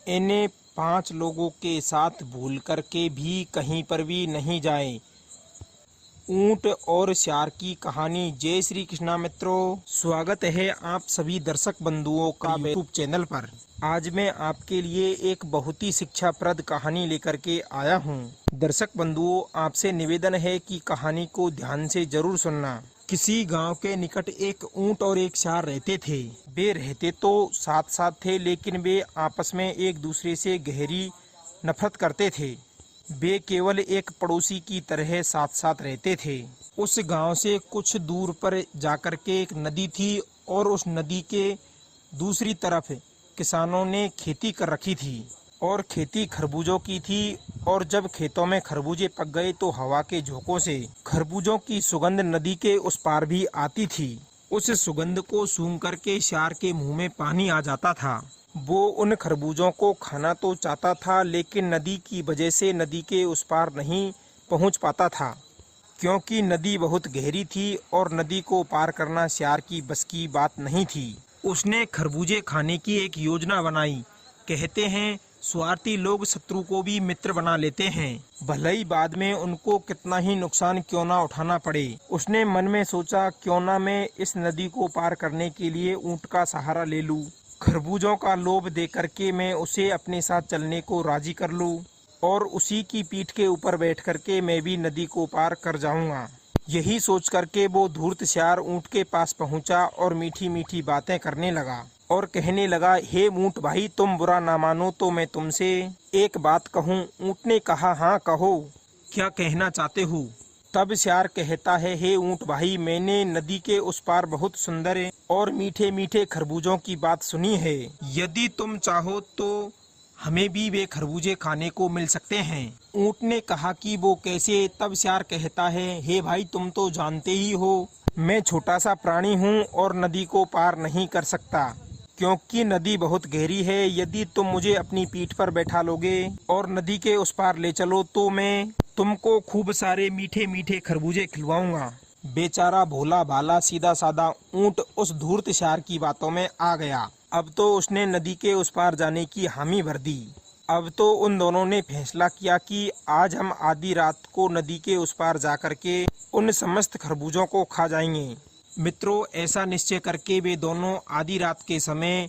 इन्हें 5 लोगों के साथ भूल करके भी कहीं पर भी नहीं जाए। ऊंट और सियार की कहानी। जय श्री कृष्णा मित्रों, स्वागत है आप सभी दर्शक बंधुओं का यूट्यूब चैनल पर। आज मैं आपके लिए एक बहुत ही शिक्षाप्रद कहानी लेकर के आया हूं। दर्शक बंधुओं, आपसे निवेदन है कि कहानी को ध्यान से जरूर सुनना। किसी गांव के निकट एक ऊंट और एक सियार रहते थे। वे रहते तो साथ साथ थे, लेकिन वे आपस में एक दूसरे से गहरी नफरत करते थे। वे केवल एक पड़ोसी की तरह साथ साथ रहते थे। उस गांव से कुछ दूर पर जाकर के एक नदी थी और उस नदी के दूसरी तरफ किसानों ने खेती कर रखी थी और खेती खरबूजों की थी। और जब खेतों में खरबूजे पक गए तो हवा के झोंकों से खरबूजों की सुगंध नदी के उस पार भी आती थी। उस सुगंध को सूंघ करके सियार के मुंह में पानी आ जाता था। वो उन खरबूजों को खाना तो चाहता था, लेकिन नदी की वजह से नदी के उस पार नहीं पहुंच पाता था, क्योंकि नदी बहुत गहरी थी और नदी को पार करना सियार की बस की बात नहीं थी। उसने खरबूजे खाने की एक योजना बनाई। कहते हैं, स्वार्थी लोग शत्रु को भी मित्र बना लेते हैं, भले ही बाद में उनको कितना ही नुकसान क्यों ना उठाना पड़े। उसने मन में सोचा, क्यों ना मैं इस नदी को पार करने के लिए ऊंट का सहारा ले लूं। खरबूजों का लोभ दे करके मैं उसे अपने साथ चलने को राजी कर लूं और उसी की पीठ के ऊपर बैठ करके मैं भी नदी को पार कर जाऊंगा। यही सोच करके वो धूर्त सियार ऊंट के पास पहुंचा और मीठी मीठी बातें करने लगा और कहने लगा, हे ऊंट भाई, तुम बुरा ना मानो तो मैं तुमसे एक बात कहूँ। ऊंट ने कहा, हाँ कहो, क्या कहना चाहते हो? तब सियार कहता है, हे ऊंट भाई, मैंने नदी के उस पार बहुत सुंदर और मीठे मीठे खरबूजों की बात सुनी है। यदि तुम चाहो तो हमें भी वे खरबूजे खाने को मिल सकते हैं। ऊंट ने कहा कि वो कैसे? तब सियार कहता है, हे भाई, तुम तो जानते ही हो मैं छोटा सा प्राणी हूँ और नदी को पार नहीं कर सकता, क्योंकि नदी बहुत गहरी है। यदि तुम मुझे अपनी पीठ पर बैठा लोगे और नदी के उस पार ले चलो तो मैं तुमको खूब सारे मीठे मीठे खरबूजे खिलवाऊंगा। बेचारा भोला भाला सीधा साधा ऊंट उस धूर्त सियार की बातों में आ गया। अब तो उसने नदी के उस पार जाने की हामी भर दी। अब तो उन दोनों ने फैसला किया कि आज हम आधी रात को नदी के उस पार जाकर के उन समस्त खरबूजों को खा जाएंगे। मित्रों, ऐसा निश्चय करके वे दोनों आधी रात के समय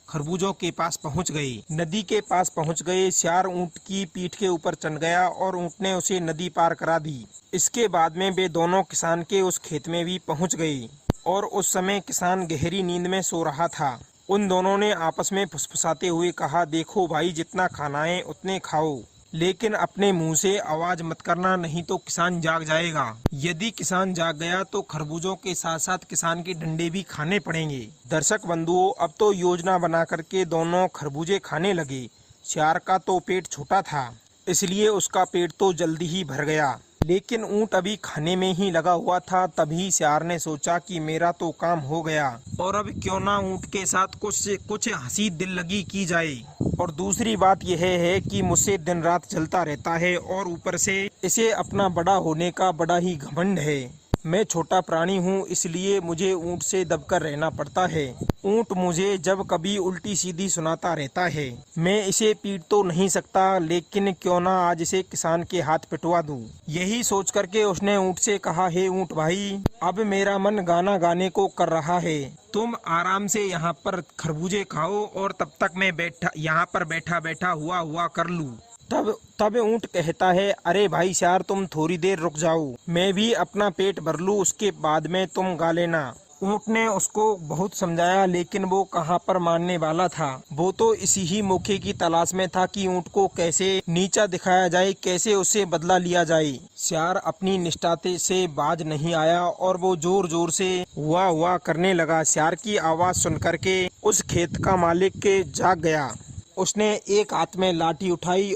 खरबूजों के पास पहुंच गए। नदी के पास पहुंच गए। सियार ऊंट की पीठ के ऊपर चढ़ गया और ऊंट ने उसे नदी पार करा दी। इसके बाद में वे दोनों किसान के उस खेत में भी पहुंच गए और उस समय किसान गहरी नींद में सो रहा था। उन दोनों ने आपस में फुसफुसाते हुए कहा, देखो भाई, जितना खाना है उतने खाओ, लेकिन अपने मुंह से आवाज मत करना, नहीं तो किसान जाग जाएगा। यदि किसान जाग गया तो खरबूजों के साथ साथ किसान के डंडे भी खाने पड़ेंगे। दर्शक बंधुओं, अब तो योजना बना करके दोनों खरबूजे खाने लगे। सियार का तो पेट छोटा था, इसलिए उसका पेट तो जल्दी ही भर गया, लेकिन ऊंट अभी खाने में ही लगा हुआ था। तभी सियार ने सोचा कि मेरा तो काम हो गया और अब क्यों ना ऊंट के साथ कुछ हंसी दिल लगी की जाए। और दूसरी बात यह है कि मुझसे दिन रात चलता रहता है और ऊपर से इसे अपना बड़ा होने का बड़ा ही घमंड है। मैं छोटा प्राणी हूँ, इसलिए मुझे ऊंट से दबकर रहना पड़ता है। ऊंट मुझे जब कभी उल्टी सीधी सुनाता रहता है। मैं इसे पीट तो नहीं सकता, लेकिन क्यों ना आज इसे किसान के हाथ पिटवा दूं। यही सोच करके उसने ऊंट से कहा, हे ऊंट भाई, अब मेरा मन गाना गाने को कर रहा है। तुम आराम से यहाँ पर खरबूजे खाओ और तब तक मैं यहाँ पर बैठा बैठा हुआ कर लूं। तब ऊंट कहता है, अरे भाई सियार, तुम थोड़ी देर रुक जाओ, मैं भी अपना पेट भर लूं, उसके बाद में तुम गा लेना। ऊंट ने उसको बहुत समझाया, लेकिन वो कहाँ पर मानने वाला था। वो तो इसी ही मौके की तलाश में था कि ऊंट को कैसे नीचा दिखाया जाए, कैसे उससे बदला लिया जाए। सियार अपनी निष्ठा से बाज नहीं आया और वो जोर जोर से हुआ करने लगा। सियार की आवाज सुन करके उस खेत का मालिक के जाग गया। उसने एक हाथ में लाठी उठाई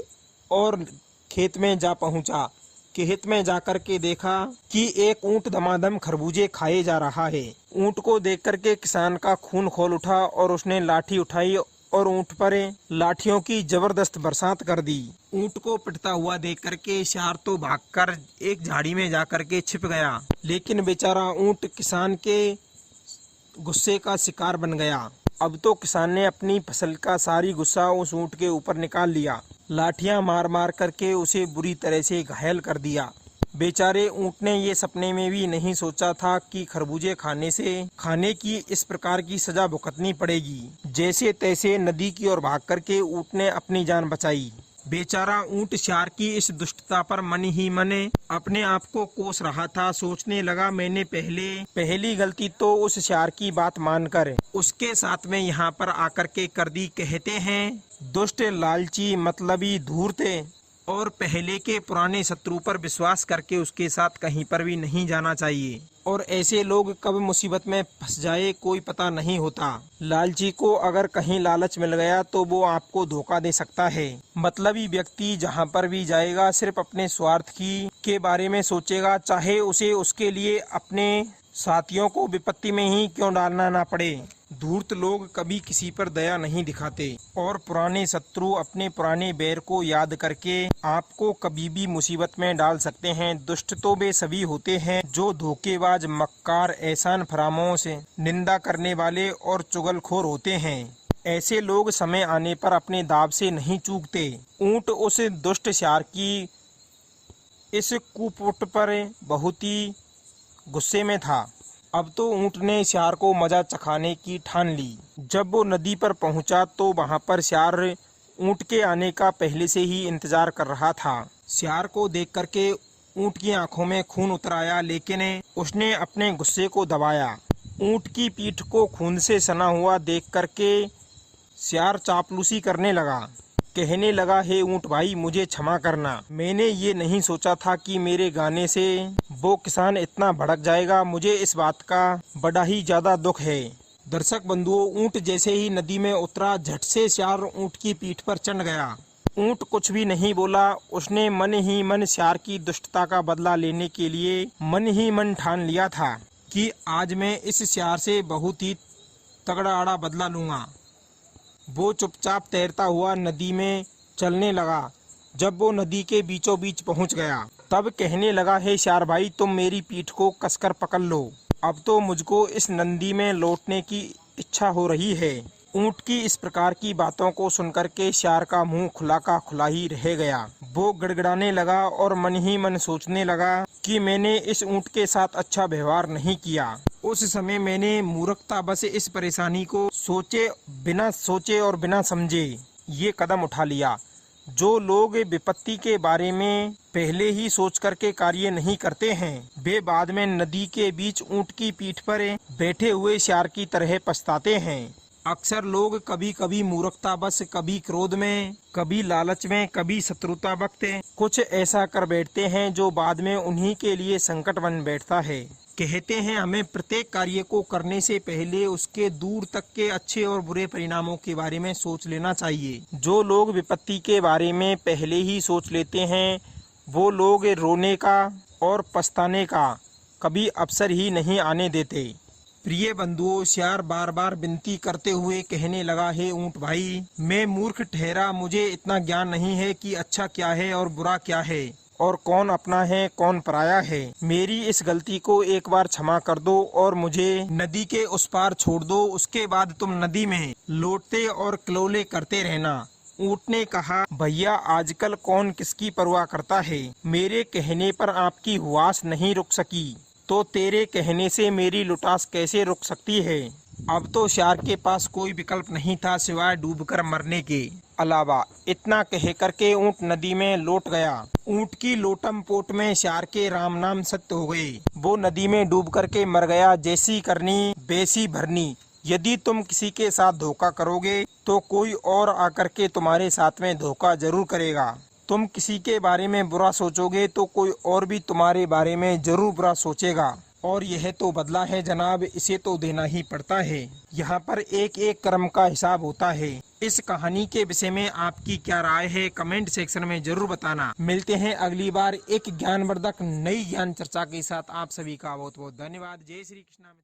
और खेत में जा पहुंचा। खेत में जाकर के देखा कि एक ऊंट धमाधम खरबूजे खाए जा रहा है। ऊंट को देख करके किसान का खून खौल उठा और उसने लाठी उठाई और ऊंट पर लाठियों की जबरदस्त बरसात कर दी। ऊंट को पिटता हुआ देख करके सियार तो भागकर एक झाड़ी में जाकर के छिप गया, लेकिन बेचारा ऊंट किसान के गुस्से का शिकार बन गया। अब तो किसान ने अपनी फसल का सारी गुस्सा उस ऊँट के ऊपर निकाल लिया। लाठियां मार मार करके उसे बुरी तरह से घायल कर दिया। बेचारे ऊँट ने ये सपने में भी नहीं सोचा था कि खरबूजे खाने की इस प्रकार की सजा भुगतनी पड़ेगी। जैसे तैसे नदी की ओर भाग करके ऊँट ने अपनी जान बचाई। बेचारा ऊँट शेर की इस दुष्टता पर मन ही मन अपने आप को कोस रहा था। सोचने लगा, मैंने पहली गलती तो उस शेर की बात मानकर उसके साथ में यहाँ पर आकर के कर दी। कहते हैं, दुष्ट, लालची, मतलबी, धूर्त और पहले के पुराने शत्रु पर विश्वास करके उसके साथ कहीं पर भी नहीं जाना चाहिए। और ऐसे लोग कब मुसीबत में फंस जाए कोई पता नहीं होता। लालची को अगर कहीं लालच मिल गया तो वो आपको धोखा दे सकता है। मतलबी व्यक्ति जहाँ पर भी जाएगा सिर्फ अपने स्वार्थ के बारे में सोचेगा, चाहे उसे उसके लिए अपने साथियों को विपत्ति में ही क्यों डालना ना पड़े। धूर्त लोग कभी किसी पर दया नहीं दिखाते और पुराने शत्रु अपने पुराने बैर को याद करके आपको कभी भी मुसीबत में डाल सकते हैं। दुष्ट तो वे सभी होते हैं जो धोखेबाज, मक्कार, एहसान फरामोश, निंदा करने वाले और चुगलखोर होते हैं। ऐसे लोग समय आने पर अपने दाव से नहीं चूकते। ऊँट उस दुष्ट शेर की इस कुपुट पर बहुत ही गुस्से में था। अब तो ऊँट ने शेर को मजा चखाने की ठान ली। जब वो नदी पर पहुंचा तो वहां पर शेर ऊँट के आने का पहले से ही इंतजार कर रहा था। शेर को देख करके ऊँट की आंखों में खून उतर आया, लेकिन उसने अपने गुस्से को दबाया। ऊँट की पीठ को खून से सना हुआ देख करके शेर चापलूसी करने लगा। कहने लगा, हे ऊँट भाई, मुझे क्षमा करना। मैंने ये नहीं सोचा था कि मेरे गाने से वो किसान इतना भड़क जाएगा। मुझे इस बात का बड़ा ही ज्यादा दुख है। दर्शक बंधुओं, ऊँट जैसे ही नदी में उतरा, झट से शेर ऊँट की पीठ पर चढ़ गया। ऊँट कुछ भी नहीं बोला। उसने मन ही मन शेर की दुष्टता का बदला लेने के लिए मन ही मन ठान लिया था कि आज मैं इस शेर से बहुत ही तगड़ा आड़ा बदला लूंगा। वो चुपचाप तैरता हुआ नदी में चलने लगा। जब वो नदी के बीचों बीच पहुंच गया तब कहने लगा, हे शेर भाई, तुम मेरी पीठ को कसकर पकड़ लो। अब तो मुझको इस नदी में लौटने की इच्छा हो रही है। ऊँट की इस प्रकार की बातों को सुनकर के शेर का मुंह खुला का खुला ही रह गया। वो गिड़गिड़ाने लगा और मन ही मन सोचने लगा कि मैंने इस ऊँट के साथ अच्छा व्यवहार नहीं किया। उस समय मैंने मूर्खतावश इस परेशानी को बिना सोचे और बिना समझे ये कदम उठा लिया। जो लोग विपत्ति के बारे में पहले ही सोच करके कार्य नहीं करते हैं, वे बाद में नदी के बीच ऊँट की पीठ पर बैठे हुए शेर की तरह पछताते हैं। अक्सर लोग कभी कभी मूर्खतावश, कभी क्रोध में, कभी लालच में, कभी शत्रुता वक्त कुछ ऐसा कर बैठते हैं जो बाद में उन्हीं के लिए संकट बन बैठता है। कहते हैं, हमें प्रत्येक कार्य को करने से पहले उसके दूर तक के अच्छे और बुरे परिणामों के बारे में सोच लेना चाहिए। जो लोग विपत्ति के बारे में पहले ही सोच लेते हैं, वो लोग रोने का और पछताने का कभी अवसर ही नहीं आने देते। प्रिय बंधुओं, शेर बार बार विनती करते हुए कहने लगा, हे ऊँट भाई, मैं मूर्ख ठहरा। मुझे इतना ज्ञान नहीं है कि अच्छा क्या है और बुरा क्या है, और कौन अपना है कौन पराया है। मेरी इस गलती को एक बार क्षमा कर दो और मुझे नदी के उस पार छोड़ दो। उसके बाद तुम नदी में लौटते और क्लोले करते रहना। ऊँट ने कहा, भैया, आजकल कौन किसकी परवाह करता है। मेरे कहने पर आपकी हुआस नहीं रुक सकी तो तेरे कहने से मेरी लुटास कैसे रुक सकती है। अब तो शेर के पास कोई विकल्प नहीं था सिवाय डूबकर मरने के अलावा। इतना कह करके ऊँट नदी में लौट गया। ऊँट की लोटम पोट में शेर के राम नाम सत्य हो गए। वो नदी में डूब करके मर गया। जैसी करनी वैसी भरनी। यदि तुम किसी के साथ धोखा करोगे तो कोई और आकर के तुम्हारे साथ में धोखा जरूर करेगा। तुम किसी के बारे में बुरा सोचोगे तो कोई और भी तुम्हारे बारे में जरूर बुरा सोचेगा। और यह तो बदला है जनाब, इसे तो देना ही पड़ता है। यहाँ पर एक एक कर्म का हिसाब होता है। इस कहानी के विषय में आपकी क्या राय है, कमेंट सेक्शन में जरूर बताना। मिलते हैं अगली बार एक ज्ञानवर्धक नई ज्ञान चर्चा के साथ। आप सभी का बहुत बहुत धन्यवाद। जय श्री कृष्ण।